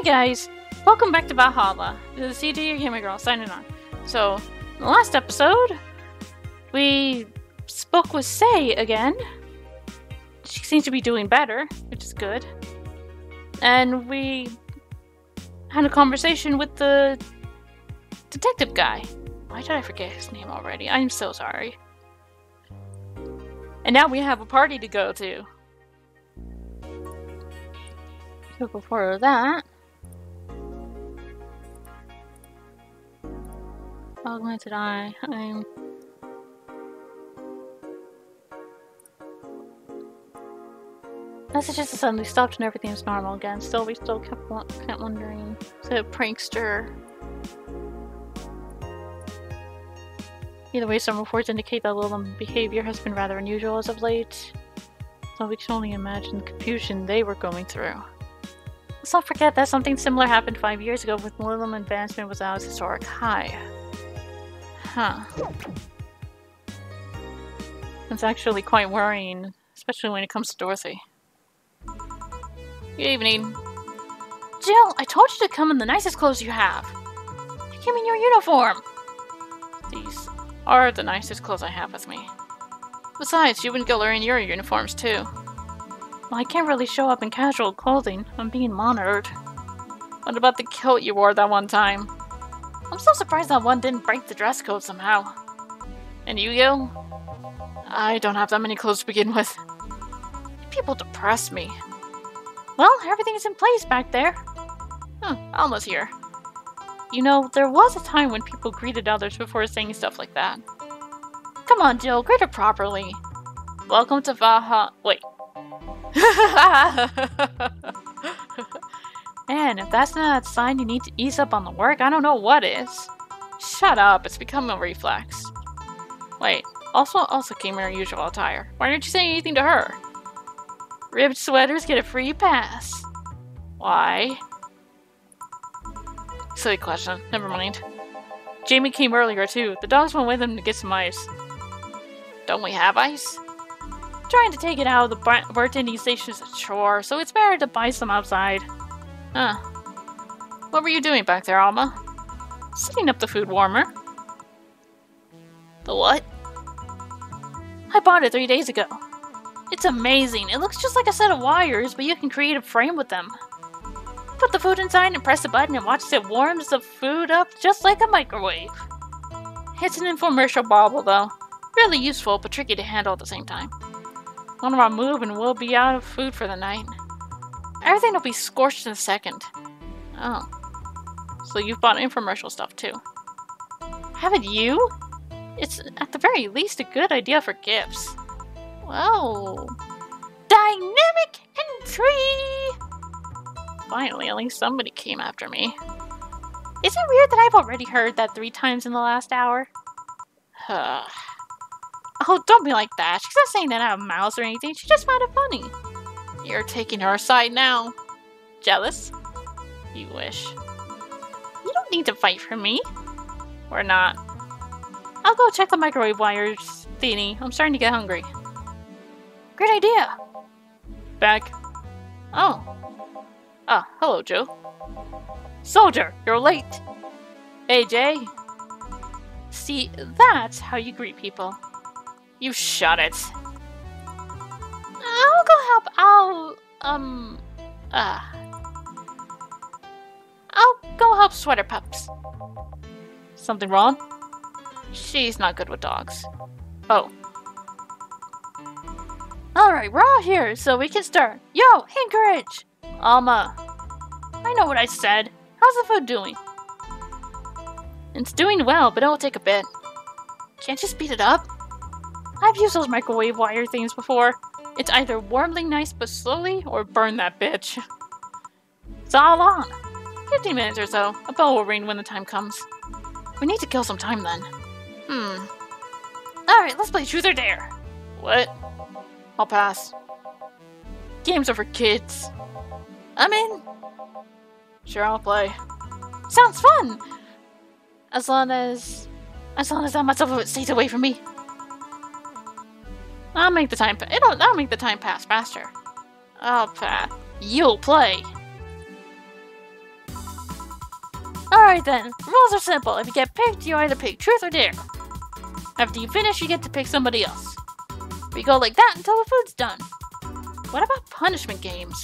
guys, welcome back to Valhalla. This is CG, your gamer girl, signing on. So, in the last episode, we spoke with Say again. She seems to be doing better, which is good. And we had a conversation with the detective guy. Why did I forget his name already? I'm so sorry. And now we have a party to go to. So before that, I'm going to die. Messages suddenly stopped and everything was normal again. Still, we still kept wondering. Is it a prankster? Either way, some reports indicate that Lilim's behavior has been rather unusual as of late. So we can only imagine the confusion they were going through. Let's not forget that something similar happened 5 years ago when Lilim advancement was at its historic high. Huh. It's actually quite worrying, especially when it comes to Dorothy. Good evening. Jill, I told you to come in the nicest clothes you have. You came in your uniform. These are the nicest clothes I have with me. Besides, you and Gil are in your uniforms too. Well, I can't really show up in casual clothing. I'm being monitored. What about the kilt you wore that one time? I'm so surprised that one didn't break the dress code somehow. And you, Gil? I don't have that many clothes to begin with. People depress me. Well, everything is in place back there. Alma's here. You know, there was a time when people greeted others before saying stuff like that. Come on, Jill, greet her properly. Welcome to Valhalla. Wait. Man, if that's not a sign you need to ease up on the work, I don't know what is. Shut up, it's become a reflex. Wait, also came in her usual attire. Why didn't you say anything to her? Ribbed sweaters get a free pass. Why? Silly question. Never mind. Jamie came earlier too. The dogs went with him to get some ice. Don't we have ice? Trying to take it out of the bartending station is a chore, so it's better to buy some outside. Huh. What were you doing back there, Alma? Setting up the food warmer. The what? I bought it 3 days ago. It's amazing. It looks just like a set of wires, but you can create a frame with them. Put the food inside and press a button and watch as it warms the food up just like a microwave. It's an infomercial bauble though. Really useful, but tricky to handle at the same time. One more move and we'll be out of food for the night. Everything will be scorched in a second. Oh. So you've bought infomercial stuff too. Haven't you? It's at the very least a good idea for gifts. Whoa. Dynamic entry! Finally, at least somebody came after me. Is it weird that I've already heard that 3 times in the last hour? Oh, don't be like that. She's not saying that out of mouth or anything. She just found it funny. You're taking her aside now. Jealous? You wish. You don't need to fight for me. Or not. I'll go check the microwave wires thingy. I'm starting to get hungry. Great idea. Back. Oh. Ah, hello, Joe. Soldier, you're late. Hey, Jay. See, that's how you greet people. You shut it. I'll go help. I'll go help Sweater Pups. Something wrong? She's not good with dogs. Oh. Alright, we're all here, so we can start. Yo, encourage! Alma. I know what I said. How's the food doing? It's doing well, but it'll take a bit. Can't you speed it up? I've used those microwave wire things before. It's either warmly nice but slowly, or burn that bitch. It's all on. 15 minutes or so. A bell will ring when the time comes. We need to kill some time then. Alright, let's play Truth or Dare. What? I'll pass. Games are for kids. I'm in. Sure, I'll play. Sounds fun! As long as that much of it stays away from me. I'll make the time pass faster. I'll pass. You'll play. Alright then, the rules are simple. If you get picked, you either pick truth or dare. After you finish, you get to pick somebody else. We go like that until the food's done. What about punishment games?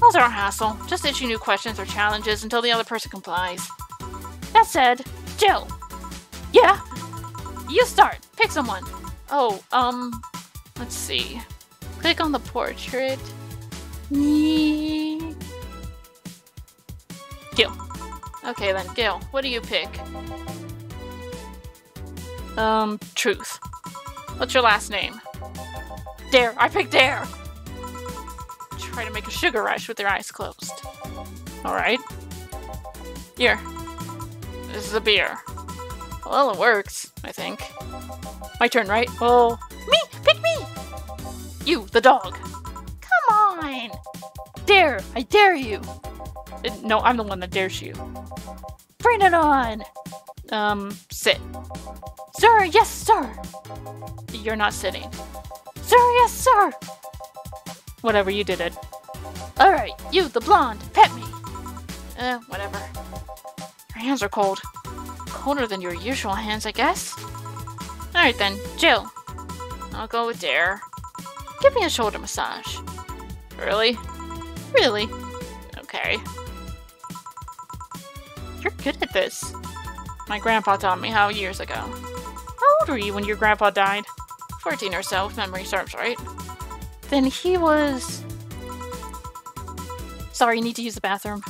Those are a hassle. Just issue new questions or challenges until the other person complies. That said, Jill. Yeah? You start. Pick someone. Oh, let's see. Click on the portrait. Gil. Okay then, Gil, what do you pick? Truth. What's your last name? Dare. I picked Dare. Try to make a sugar rush with your eyes closed. Alright. Here. This is a beer. Well, it works, I think. My turn, right? Oh. Me! Pick me! You, the dog. Come on! Dare! I dare you! No, I'm the one that dares you. Bring it on! Sit. Sir, yes, sir! You're not sitting. Sir, yes, sir! Whatever, you did it. Alright, you, the blonde, pet me! Whatever. Your hands are cold. Colder than your usual hands, I guess. Alright then, Jill. I'll go with Dare. Give me a shoulder massage. Really? Really? Okay. You're good at this. My grandpa taught me how years ago. How old were you when your grandpa died? 14 or so, if memory serves right. Then he was... Sorry, need to use the bathroom.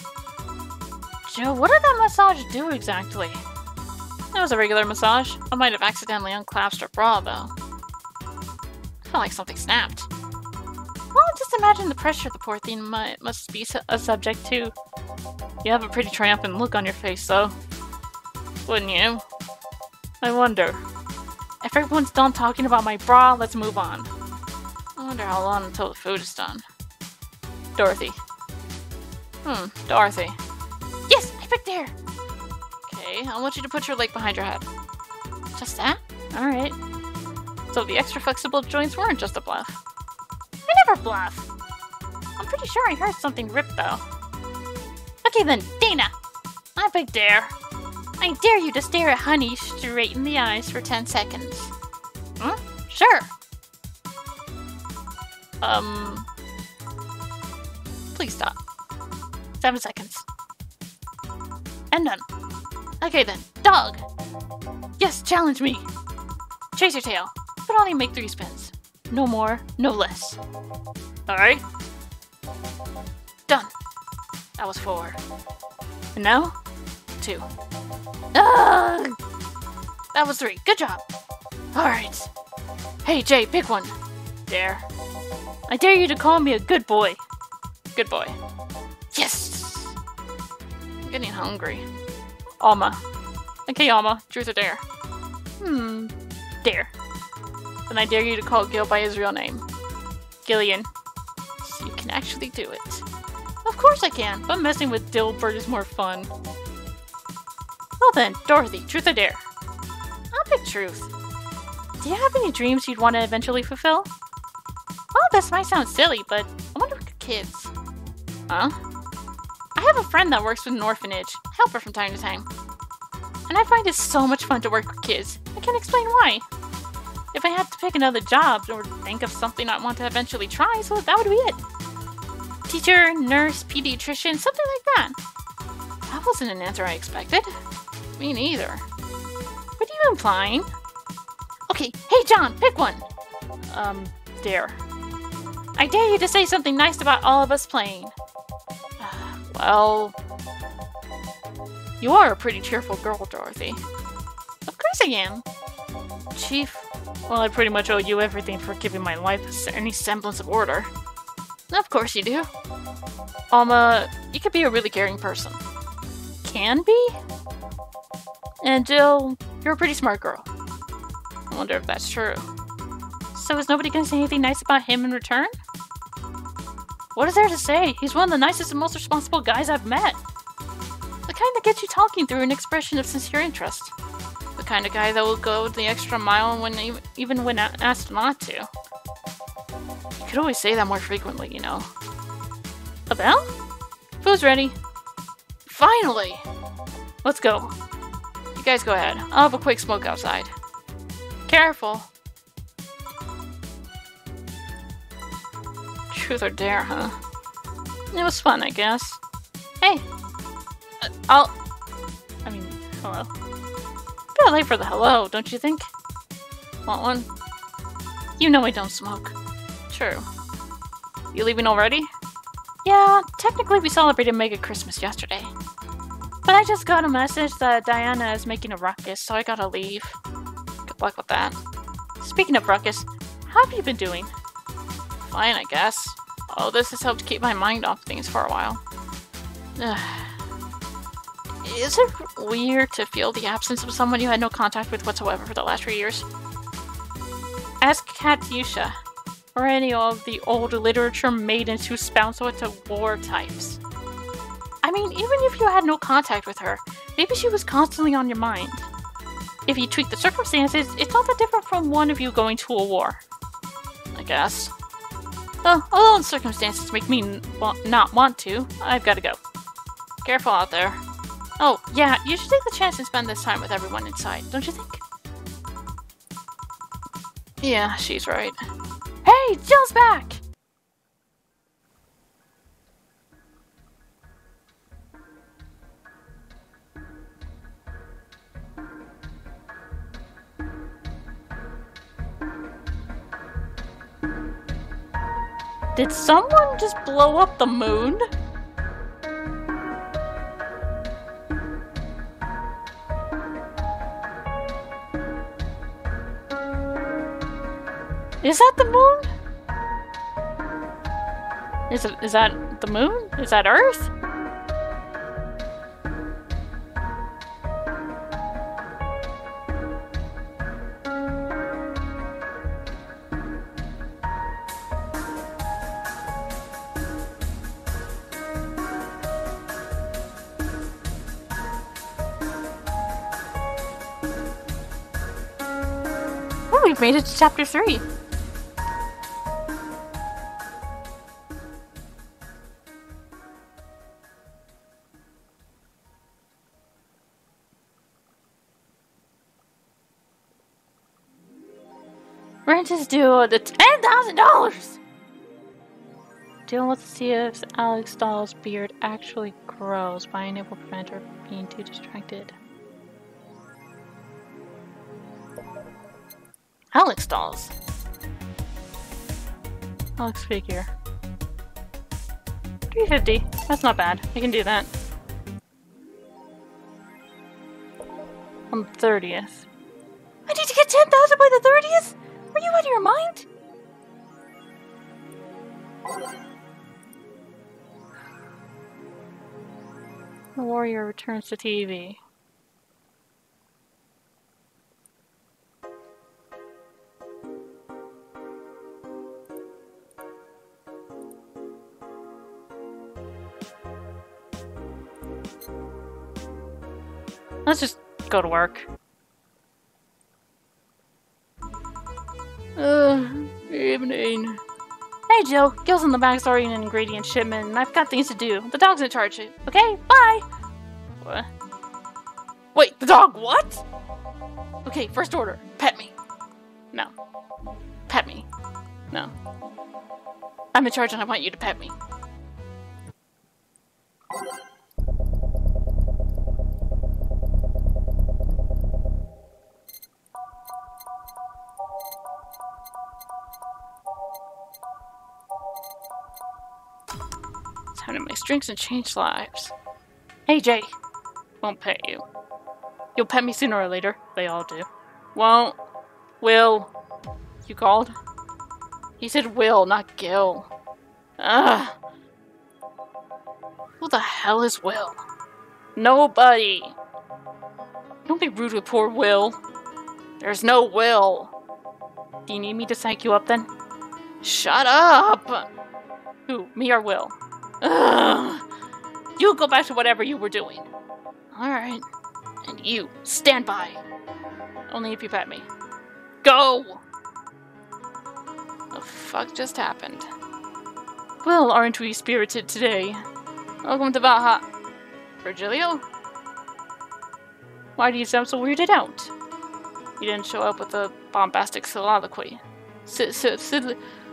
Jill, what did that massage do exactly? That was a regular massage. I might have accidentally unclasped her bra, though. I felt like something snapped. Well, just imagine the pressure the poor thing must be a subject to. You have a pretty triumphant look on your face, though. Wouldn't you? I wonder. If everyone's done talking about my bra, let's move on. I wonder how long until the food is done. Dorothy. Dorothy. Yes, I picked Dare! Okay, I want you to put your leg behind your head. Just that? Alright. So the extra flexible joints weren't just a bluff. I never bluff! I'm pretty sure I heard something rip, though. Okay then, Dana! I picked Dare. I dare you to stare at Honey straight in the eyes for 10 seconds. Sure. Please stop. 7 seconds. And done. Okay then, dog! Yes, challenge me! Chase your tail, but only make 3 spins. No more, no less. Alright? Done. That was 4. And now? 2. That was 3. Good job. Alright. Hey, Jay, pick one. Dare. I dare you to call me a good boy. Good boy. Yes! I'm getting hungry. Alma. Okay, Alma. Truth or dare? Dare. Then I dare you to call Gil by his real name. Gillian. So you can actually do it. Of course I can, but messing with Dilbert is more fun. Well then, Dorothy, truth or dare? I'll pick truth. Do you have any dreams you'd want to eventually fulfill? Well, this might sound silly, but I wonder if kids. Huh? I have a friend that works with an orphanage. I help her from time to time. And I find it so much fun to work with kids. I can't explain why. If I had to pick another job or think of something I want to eventually try, so that would be it. Teacher, nurse, pediatrician, something like that. That wasn't an answer I expected. Me neither. What are you implying? Okay, hey John, pick one! Dare. I dare you to say something nice about all of us playing. Well... You are a pretty cheerful girl, Dorothy. Of course I am. Chief, well, I pretty much owe you everything for giving my life any semblance of order. Of course you do. Alma, you could be a really caring person. Can be? And Jill, you're a pretty smart girl. I wonder if that's true. So is nobody gonna say anything nice about him in return? What is there to say? He's one of the nicest and most responsible guys I've met. The kind that gets you talking through an expression of sincere interest. The kind of guy that will go the extra mile even when asked not to. You could always say that more frequently, you know. A bell? Food's ready. Finally! Let's go. You guys go ahead. I'll have a quick smoke outside. Careful. Truth or dare, huh? It was fun, I guess. Hey! Hello. Bit late for the hello, don't you think? Want one? You know I don't smoke. True. You leaving already? Yeah, technically we celebrated Mega Christmas yesterday. But I just got a message that Diana is making a ruckus, so I gotta leave. Good luck with that. Speaking of ruckus, how have you been doing? Fine, I guess. Oh, this has helped keep my mind off things for a while. Is it weird to feel the absence of someone you had no contact with whatsoever for the last 3 years? Ask Katyusha, or any of the old literature maidens who spout out to war types. I mean, even if you had no contact with her, maybe she was constantly on your mind. If you tweak the circumstances, it's not that different from one of you going to a war. I guess. Well, although the circumstances make me not want to, I've got to go. Careful out there. Oh, yeah, you should take the chance and spend this time with everyone inside, don't you think? Yeah, she's right. Hey, Jill's back! Did someone just blow up the moon? Is that the moon? Is that the moon? Is that Earth? Oh, we've made it to chapter 3. Rent is due the $10,000! Deal with see if Alex Doll's beard actually grows by being able to prevent her being too distracted. Alex Dolls. Alex figure. $350. That's not bad. I can do that. On the 30th. I need to get 10,000 by the 30th? Are you out of your mind? The warrior returns to TV. Let's just go to work. Evening. Hey Jill, Gil's in the back sorting an ingredient shipment, and I've got things to do. The dog's in charge. Okay, bye! What? Wait, the dog what? Okay, first order. Pet me. No. Pet me. No. I'm in charge and I want you to pet me. Time to mix drinks and change lives. Hey Jay. Won't pet you. You'll pet me sooner or later. They all do. Won't. Will. You called? He said Will, not Gil. Ugh. Who the hell is Will? Nobody. Don't be rude with poor Will. There's no Will. Do you need me to psych you up then? Shut up! Who, me or Will? Ugh. You go back to whatever you were doing. Alright. And you, stand by. Only if you pet me. Go! The fuck just happened? Well, aren't we spirited today? Welcome to Baja. Virgilio? Why do you sound so weirded out? You didn't show up with a bombastic soliloquy.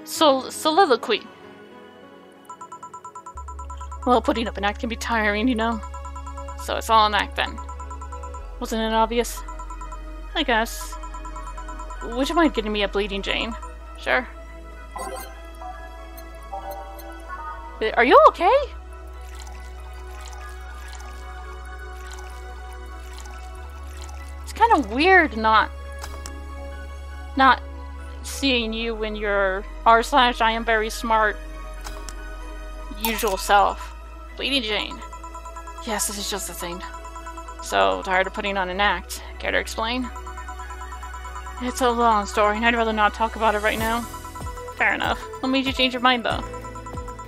Soliloquy. Well, putting up an act can be tiring, you know. So it's all an act then. Wasn't it obvious? I guess. Would you mind getting me a Bleeding Jane? Sure. Are you okay? It's kind of weird not seeing you in your r/I am very smart usual self. Bleeding Jane. Yes, this is just the thing. So, tired of putting on an act. Care to explain? It's a long story, and I'd rather not talk about it right now. Fair enough. What made you change your mind, though?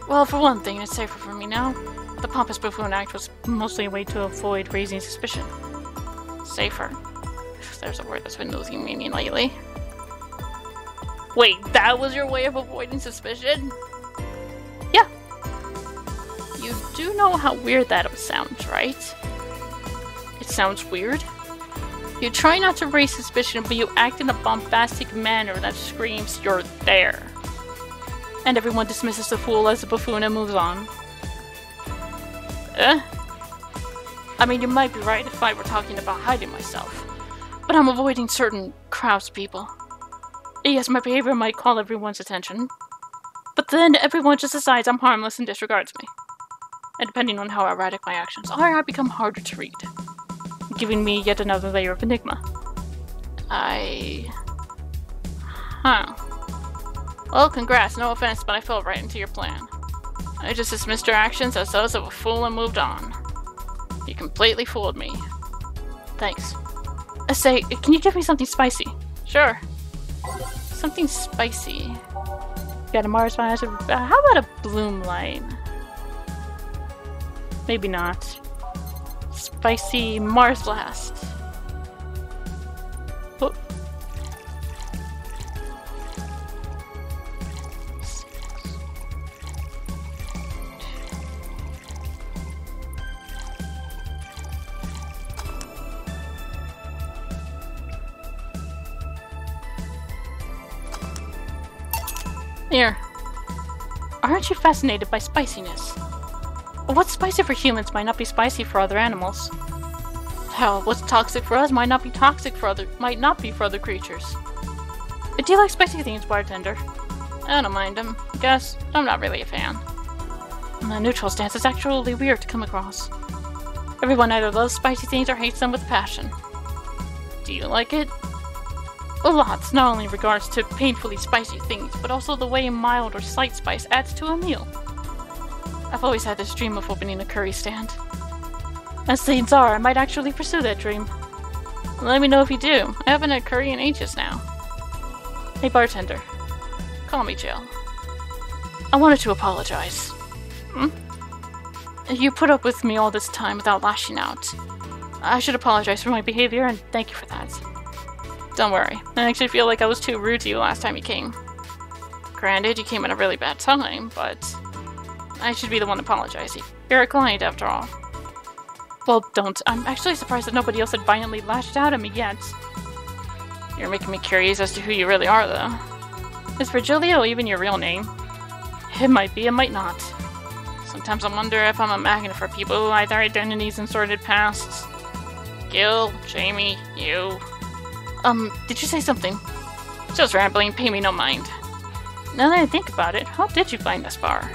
Well, for one thing, it's safer for me now. The pompous buffoon act was mostly a way to avoid raising suspicion. Safer. There's a word that's been losing meaning lately. Wait, that was your way of avoiding suspicion? Yeah. You do know how weird that sounds, right? It sounds weird. You try not to raise suspicion, but you act in a bombastic manner that screams you're there. And everyone dismisses the fool as a buffoon and moves on. I mean, you might be right if I were talking about hiding myself, but I'm avoiding certain craftspeople. Yes, my behavior might call everyone's attention, but then everyone just decides I'm harmless and disregards me. And depending on how erratic my actions are, I become harder to read, giving me yet another layer of enigma. Well, congrats, no offense, but I fell right into your plan. I just dismissed your actions as those of a fool and moved on. You completely fooled me. Thanks. Say, can you give me something spicy? Sure. Something spicy. Got a Mars Flash. How about a Bloom Light? Maybe not. Spicy Mars Blast. Oh. Here. Aren't you fascinated by spiciness? What's spicy for humans might not be spicy for other animals. Hell, what's toxic for us might not be toxic for other creatures. Do you like spicy things, bartender? I don't mind them. Guess I'm not really a fan. The neutral stance is actually weird to come across. Everyone either loves spicy things or hates them with passion. Do you like it? A lot, not only in regards to painfully spicy things, but also the way mild or slight spice adds to a meal. I've always had this dream of opening a curry stand. As things are, I might actually pursue that dream. Let me know if you do. I haven't had curry in ages now. Hey bartender. Call me Jill. I wanted to apologize. You put up with me all this time without lashing out. I should apologize for my behavior and thank you for that. Don't worry, I actually feel like I was too rude to you last time you came. Granted, you came at a really bad time, but I should be the one apologizing. You're a client after all. Well, don't. I'm actually surprised that nobody else had violently lashed out at me yet. You're making me curious as to who you really are, though. Is Virgilio even your real name? It might be, it might not. Sometimes I wonder if I'm a magnet for people who hide their identities and sordid pasts. Gil, Jamie, you... did you say something? Just rambling, pay me no mind. Now that I think about it, how did you find this bar?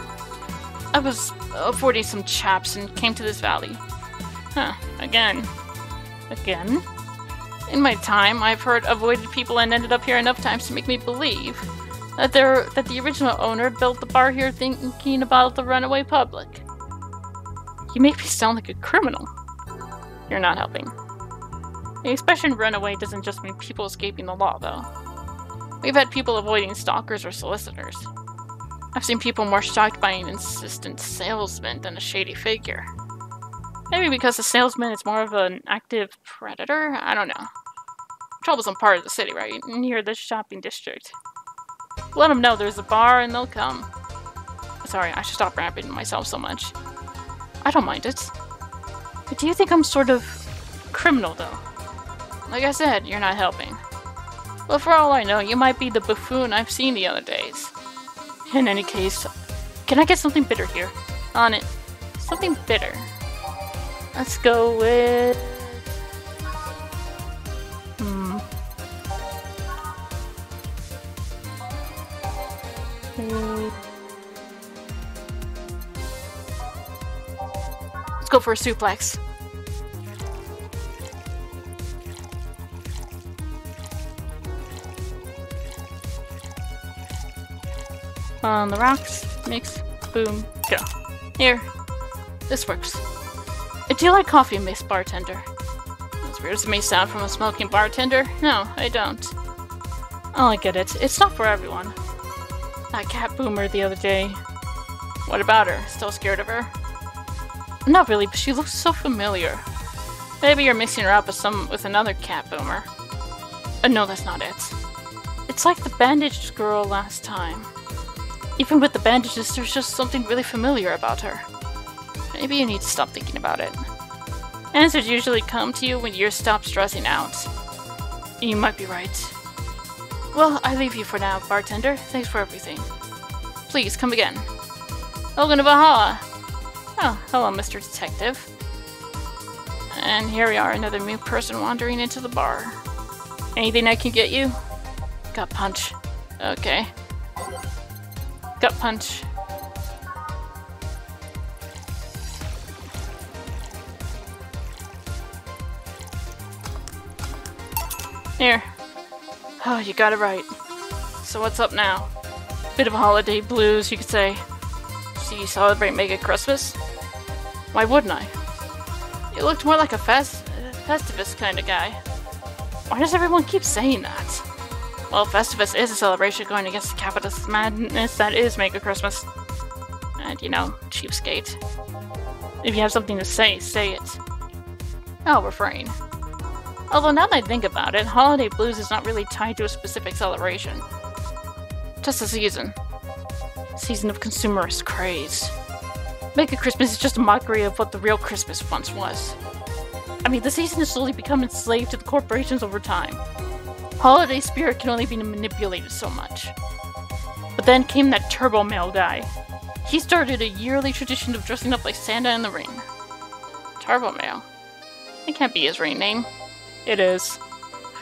I was avoiding some chaps and came to this valley. Huh, again. Again? In my time, I've heard avoided people and ended up here enough times to make me believe that the original owner built the bar here thinking about the runaway public. You make me sound like a criminal. You're not helping. The expression runaway doesn't just mean people escaping the law, though. We've had people avoiding stalkers or solicitors. I've seen people more shocked by an insistent salesman than a shady figure. Maybe because the salesman is more of an active predator? I don't know. Troublesome part of the city, right? Near the shopping district. Let them know there's a bar and they'll come. Sorry, I should stop ramping myself so much. I don't mind it. But do you think I'm sort of criminal, though? Like I said, you're not helping. But for all I know, you might be the buffoon I've seen the other days. In any case, can I get something bitter here? On it. Something bitter. Let's go with... Let's go for a suplex. On the rocks, mix, boom, go. Here. This works. Do you like coffee, Miss Bartender? As weird as it may sound from a smoking bartender, no, I don't. Oh, I get it. It's not for everyone. That cat boomer the other day. What about her? Still scared of her? Not really, but she looks so familiar. Maybe you're mixing her up with another cat boomer. No, that's not it. It's like the bandaged girl last time. Even with the bandages, there's just something really familiar about her. Maybe you need to stop thinking about it. Answers usually come to you when you stop stressing out. You might be right. Well, I leave you for now, bartender. Thanks for everything. Please, come again. Welcome to Valhalla. Oh, hello, Mr. Detective. And here we are, another new person wandering into the bar. Anything I can get you? Gut punch. Okay. Gut punch. Here. Oh, you got it right. So what's up now? Bit of a holiday blues, you could say. So you celebrate Mega Christmas? Why wouldn't I? You looked more like a Festivus kind of guy. Why does everyone keep saying that? Well, Festivus is a celebration going against the capitalist madness that is Mega Christmas. And, you know, cheapskate. If you have something to say, say it. I'll refrain. Although now that I think about it, holiday blues is not really tied to a specific celebration. Just a season. Season of consumerist craze. Mega Christmas is just a mockery of what the real Christmas once was. I mean, the season has slowly become enslaved to the corporations over time. Holiday spirit can only be manipulated so much. But then came that Turbo Male guy. He started a yearly tradition of dressing up like Santa in the ring. Turbo Male? It can't be his real name. It is.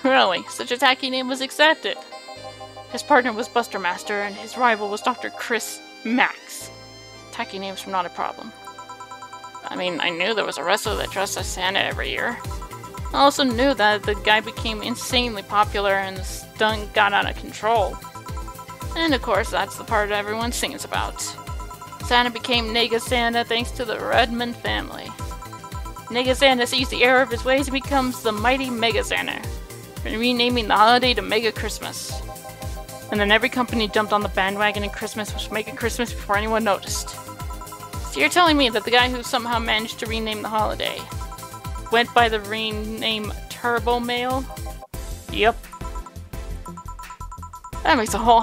Really, such a tacky name was accepted. His partner was Buster Master, and his rival was Dr. Chris Max. Tacky names were not a problem. I mean, I knew there was a wrestler that dressed as Santa every year. I also knew that the guy became insanely popular and the stunt got out of control. And of course, that's the part everyone sings about. Santa became Nega Santa thanks to the Redmond family. Nega Santa sees the error of his ways and becomes the mighty Mega Santa, renaming the holiday to Mega Christmas. And then every company jumped on the bandwagon and Christmas was Mega Christmas before anyone noticed. So you're telling me that the guy who somehow managed to rename the holiday went by the rename Turbo Male? Yep. That makes the whole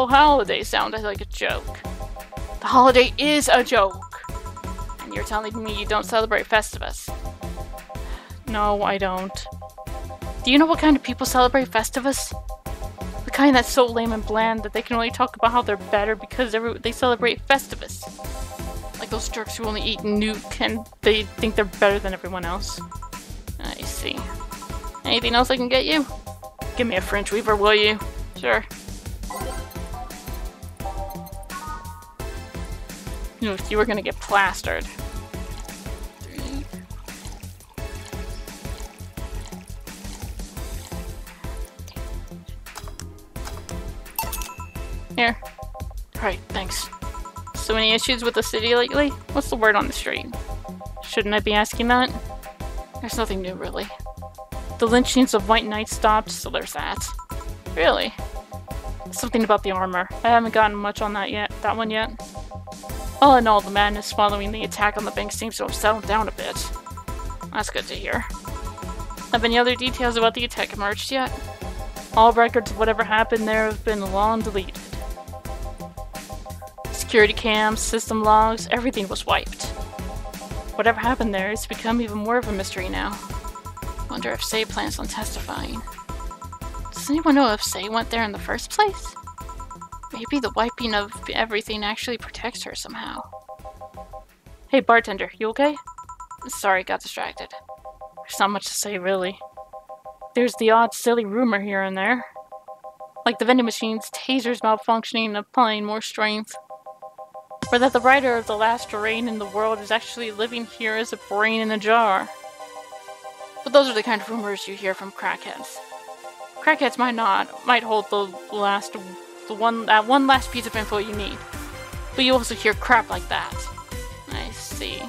holiday sound like a joke. The holiday is a joke! And you're telling me you don't celebrate Festivus? No, I don't. Do you know what kind of people celebrate Festivus? The kind that's so lame and bland that they can only talk about how they're better because they celebrate Festivus. Like those jerks who only eat Nuke and they think they're better than everyone else. I see. Anything else I can get you? Give me a French Weaver, will you? Sure. You were gonna get plastered. Here. Right, thanks. So any issues with the city lately? What's the word on the street? Shouldn't I be asking that? There's nothing new, really. The lynchings of White Knights stopped, so there's that. Really? Something about the armor. I haven't gotten much on that one yet. All in all, the madness following the attack on the bank seems to have settled down a bit. That's good to hear. Have any other details about the attack emerged yet? All records of whatever happened there have been long deleted. Security cams, system logs, everything was wiped. Whatever happened there has become even more of a mystery now. Wonder if Say plans on testifying. Does anyone know if Say went there in the first place? Maybe the wiping of everything actually protects her somehow. Hey bartender, you okay? Sorry, got distracted. There's not much to say, really. There's the odd silly rumor here and there. Like the vending machine's tasers malfunctioning and applying more strength. Or that the writer of the last rain in the world is actually living here as a brain in a jar. But those are the kind of rumors you hear from crackheads. Crackheads might hold that one last piece of info you need. But you also hear crap like that. I see.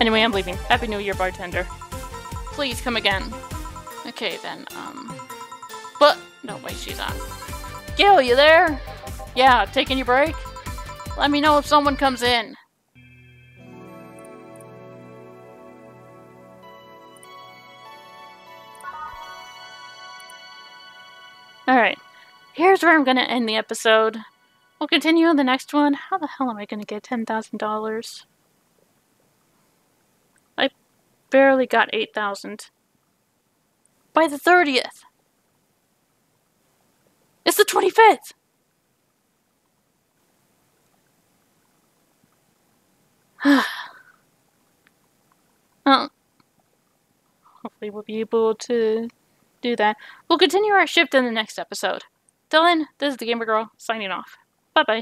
Anyway, I'm leaving. Happy New Year, bartender. Please come again. Okay, then, But, no, wait, she's on. Gil, you there? Yeah, taking your break? Let me know if someone comes in. Alright, here's where I'm gonna end the episode. We'll continue on the next one. How the hell am I gonna get $10,000? I barely got 8,000. By the 30th! It's the 25th! Hopefully we'll be able to do that. We'll continue our shift in the next episode. Till then, this is the Gamer Girl, signing off. Bye-bye.